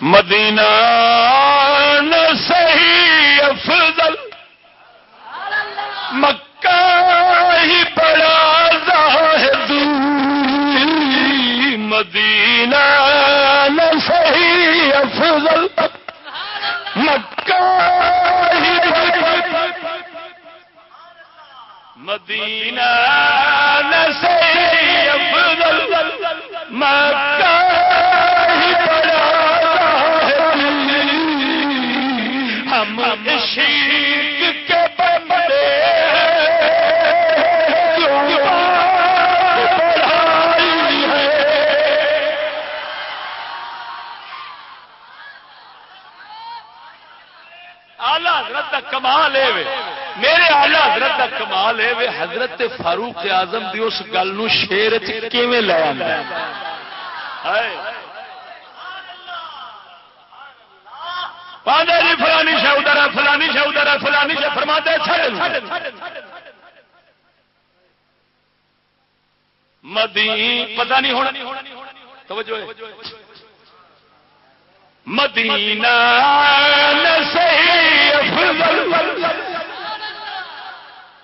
مدینہ نہ صحیح افضل مکہ ہی بڑا زاہد مدینہ نہ صحیح افضل مکہ ہی مدینہ نہ صحیح افضل مکہ ہی بڑا ہم عشق کے بندے بڑھائی ہے اعلی حضرت کا کمال ہے میرے اعلی حضرت کا کمال ہے حضرت فاروق اعظم دی اس گل نو شعر وچ کیویں لے آندا ہے پاندے جی فلانی شہودر ہے فلانی شہودر ہے فلانی سے فرماتے مدین پتہ نہیں ہونا توجہ مدینہ نہ صحیح افضل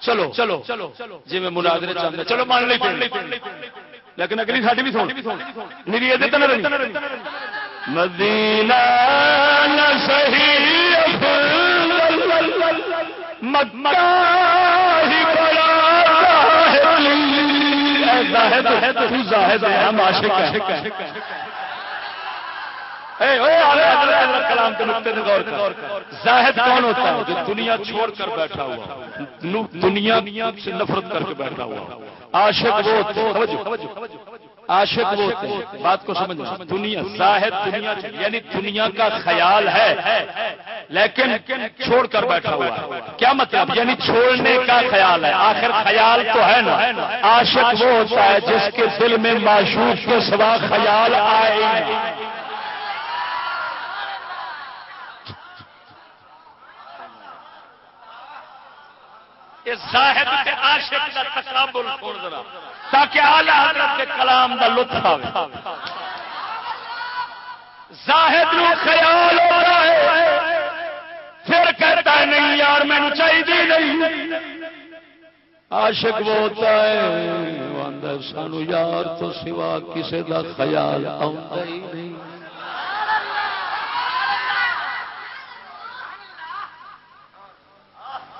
چلو چلو جی میں مناظرے چاہتا چلو مان لی لیکن اگلی ساڈی بھی سن میری عزت نہ رہی مدینہ نہ صحیح افضل مکہ ہی بڑا زاہد ہے تو زاہد ہے ہم عاشق ہیں کلام کے نقطے غور کر زاہد کون ہوتا ہے جو دنیا چھوڑ کر بیٹھا ہوا دنیا سے نفرت کر کے بیٹھا ہوا عاشق وہ عاشق وہ بات کو سمجھنا دنیا زاہد دنیا یعنی دنیا کا خیال ہے لیکن چھوڑ کر بیٹھا ہوا ہے کیا مطلب یعنی چھوڑنے کا خیال ہے آخر خیال تو ہے نا عاشق وہ ہوتا ہے جس کے دل میں معشوق کے سوا خیال آئے زاہد کے عاشق کا تقابل چھوڑ ذرا تاکہ اعلی حضرت کے کلام کا لطف آئے زاہد نو خیال ہوتا ہے پھر کہتا ہے نہیں یار میں نے چاہیے نہیں عاشق وہ ہوتا ہے سانو یار تو سوا کسی کا خیال آتا ہی نہیں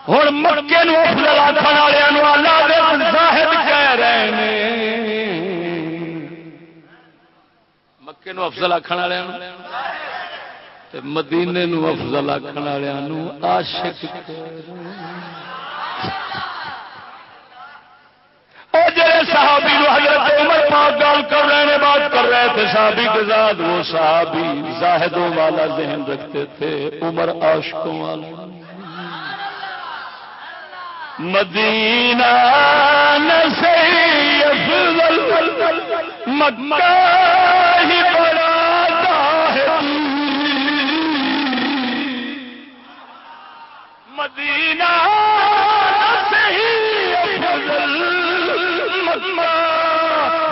ہوں مکے نو افضل آخر والوں زاہد کہہ رہے ہیں مکے نو افضل آخر والوں مدینے نو افضل آخر والوں عاشق صحابی نو حضرت عمر پاک گل کر رہے ہیں بات کر رہے تھے صحابی کے ساتھ وہ صحابی زاہدوں والا ذہن رکھتے تھے عمر عاشقوں والا مدینہ نہ صحیح افضل مکہ ہی بڑا زاہد مدینہ نہ صحیح افضل مکہ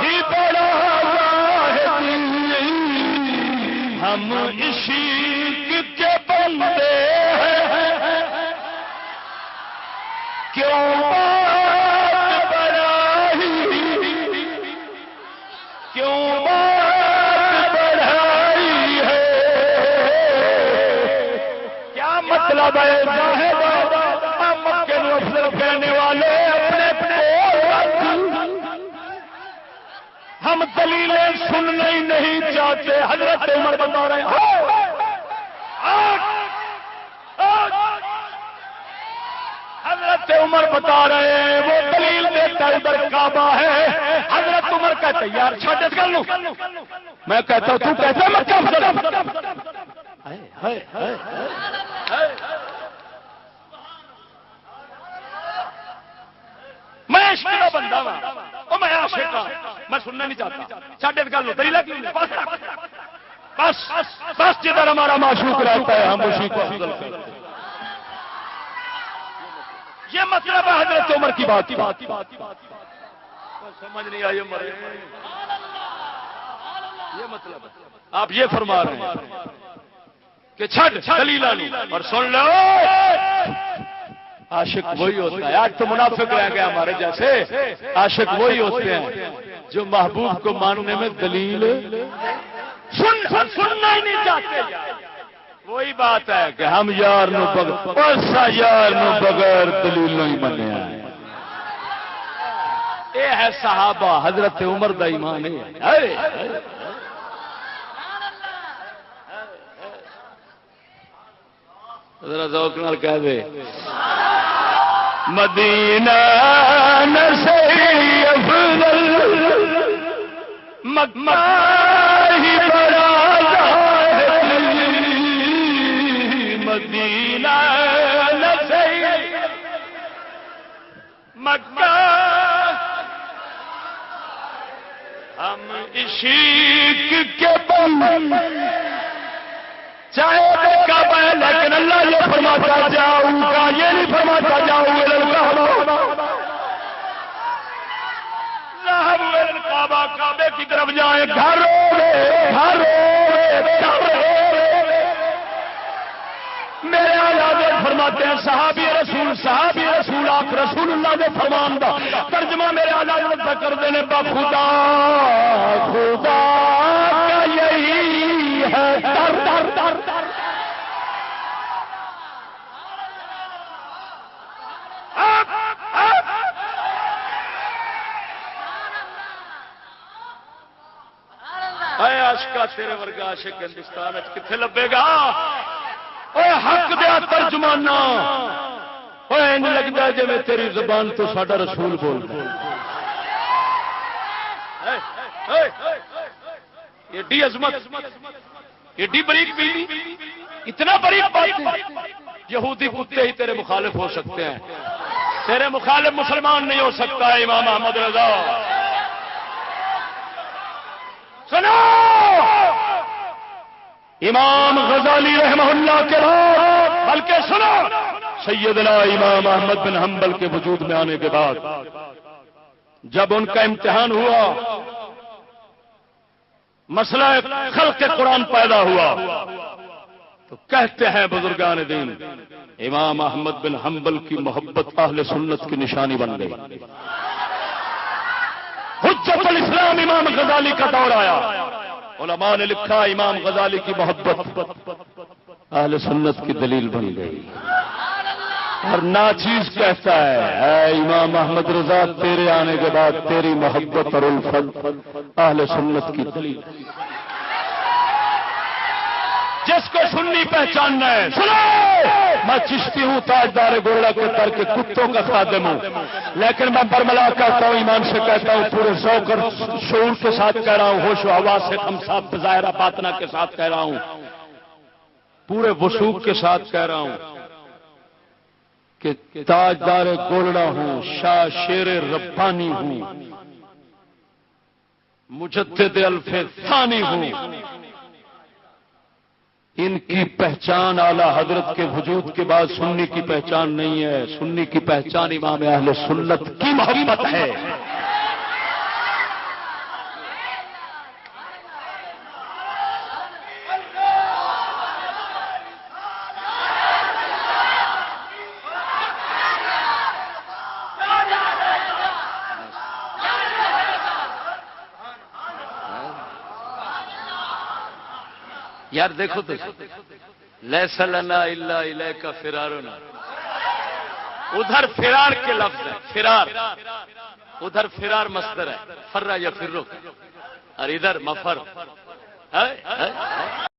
ہی بڑا زاہد ہم عشق کے بندے کیوں بات بڑھائی کیوں بات بڑھائی ہے کیا مطلب ہے مکے میں افضل کہنے والے اپنے ہم دلیلیں سننا ہی نہیں چاہتے حضرت عمر بتا رہے ہیں حضرت عمر بتا رہے ہیں وہ دلیل دیتا ادھر کعبہ ہے حضرت عمر کہتے یار چھوٹے کر لوں میں کہتا ہوں تو کہتا مکہ افضل میں عشق کا بندہ ہوں میں عاشق ہوں میں سننا نہیں چاہتا چھوٹے کر لوں دلیل بس بس جدھر ہمارا معشوق رہتا ہے ہم اسی کو افضل کرتے ہیں یہ مطلب ہے حضرت عمر کی بات سمجھ نہیں آئی عمر یہ مطلب آپ یہ فرما رہے ہیں کہ چھٹ دلیلہ اور سن لو عاشق وہی ہوتا ہے. آج تو منافق رہ گیا ہمارے جیسے. عاشق وہی ہوتے ہیں جو محبوب کو ماننے میں دلیل سننا ہی نہیں چاہتے. وہی بات ہے کہ ہم یار نو بغیر دلیل نہیں منے آئے. یہ ہے صحابہ حضرت عمر دا ایمان ہے. ذرا ذوق نال کہہ دے مدینہ نصیب افضل مکہ ہی بڑا مدینہ نصیب مکہ ہم عشق کے بم چاہے کعبہ ہے لیکن اللہ یہ فرماتا جاؤں گا یہ نہیں فرماتا جاؤں کعبہ کعبے کی طرف جائیں میرے آزاد فرماتے ہیں صحابی رسول آپ رسول اللہ نے فرمان دا ترجمہ میرے آزاد کر دینے با خدا خدا کا یہی ہے در در در در اے عاشقا تیرے ورگا عاشق ہندوستان کتنے لبے گا. اے حق دیا ترجمانا این لگتا ہے جی میں تیری زبان تو ساڈا رسول بولتا. ایڈی عظمت ایڈی بریک بیلی اتنا بریک بات یہودی کتے ہی تیرے مخالف ہو سکتے ہیں. تیرے مخالف مسلمان نہیں ہو سکتا ہے. امام احمد رضا سنو امام غزالی رحمہ اللہ کے بعد بلکہ سنو سیدنا امام احمد بن حنبل کے وجود میں آنے کے بعد جب ان کا امتحان ہوا مسئلہ خلق قرآن پیدا ہوا تو کہتے ہیں بزرگان دین امام احمد بن حنبل کی محبت اہل سنت کی نشانی بن گئی. حجت الاسلام امام غزالی کا دور آیا. علماء نے لکھا امام غزالی کی محبت اہل سنت کی دلیل بن گئی. اور ناچیز کہتا ہے اے امام احمد رضا تیرے آنے کے بعد تیری محبت اور الفت اہل سنت کی دلیل. جس کو سنی پہچاننا ہے سنو میں چشتی ہوں تاجدار گولڑا کے تر کے کتوں کا خادم ہوں لیکن میں برملا کہتا ہوں ایمان سے کہتا ہوں پورے ذوق اور شعور کے ساتھ کہہ رہا ہوں ہوش و حواس سے خمساب ظاہرہ باطنہ کے ساتھ کہہ رہا ہوں پورے وثوق کے ساتھ کہہ رہا ہوں کہ تاجدار گولڑا ہوں شاہ شیر ربانی ہوں مجدد الف ثانی ہوں. ان کی پہچان اعلی حضرت کے وجود کے بعد سنی کی پہچان نہیں ہے. سنی کی پہچان امام اہل سنت کی محبت ہے. یار دیکھو تو لیس لنا الا الیک فرارنا ادھر فرار کے لفظ ہے فرار ادھر فرار مصدر ہے فرا یا فرو اور ادھر مفر